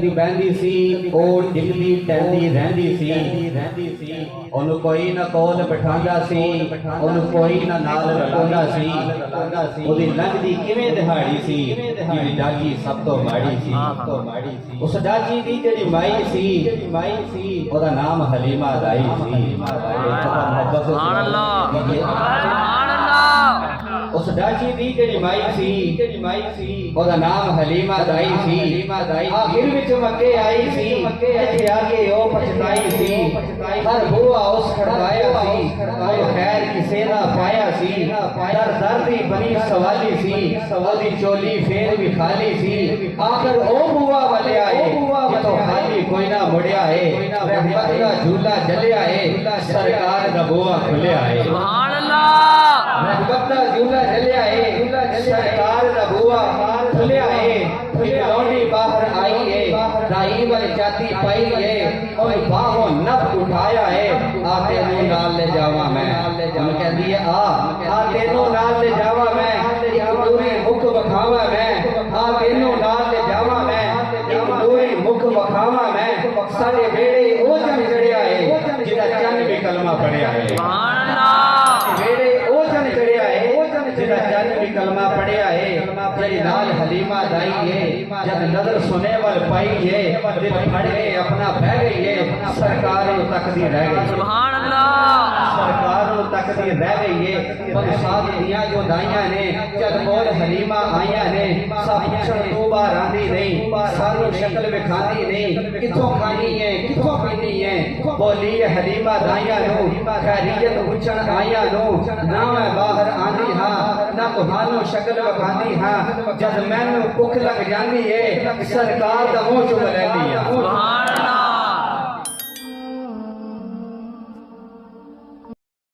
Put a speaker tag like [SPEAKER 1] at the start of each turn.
[SPEAKER 1] कदी बहंदी सी ओ डिगदी टहदी रहंदी सी ओनू कोई ना कोल बिठांदा सी ओनू कोई ना नाल रलांदा सी ओदी लंघदी किवें दिहाड़ी सी जिहड़ी डाची सब तो माड़ी सी उस डाची दी जिहड़ी माई सी ओदा नाम हलीमा दाई सी सुभान अल्लाह उस डाची दी जिहड़ी माई सी ओदा नाम हलीमा दाई सी आखिर विच मक्के आई सी इत्थे आके ओ पछताई सी हर बुआ उस खड़काया सी ओ खैर किसे ना पाया सी दर दर दी बनी सवाली सी ओदी चोली फेर भी खाली सी आखिर ओ बुआ वाले आए जितो खाली कोई ना मुड़िया है रहमत दा झूला जलिया है सरकार दा बुआ खुलिया है सुभान अल्लाह रहमत दा झूला जलिया है सरकार दा बुआ खुलिया है लौंडी बाहर आई है दाई वाली जाती पाई है और बाहों नब उठाया है आ तेनू नाल ले जावा मैं उन्हें कहती है आ तेनू नाल ले जावा मैं एक दूरी मुख बखावा मैं आ तेनू नाल ले जावा मैं एक दूरी मुख बखावा मैं सारे बेड़े ओ जन चढ़िया है जिदा चन भी कलमा पढ़िया है सुभान अल्लाह बेड़े ओ जन चढ़िया है जिदा चन भी कलमा पढ़िया है तेरी नाल हलीमा दाई है जब नजर सुने वाल पाई है दिल फड़ के अपना बह गई है सरकार तकदी रह गई सुभान अल्लाह सरकार तकदी रह गई है पर साथ दियां जो दाइयां ने जब बोल हलीमा आईयां ने सब पूछण तू बाहर आंदी नहीं सानू शक्ल विखांदी नहीं किथों खानी है किथों पीनी है बोली है हलीमा दाइयां नु खैरियत पूछण आईयां नु ना मैं बाहर आंदी हां ना तुहानू शक्ल विखांदी हां जब मैनू भुख लग जाती है सरकार दा मुंह चुम लैंदी है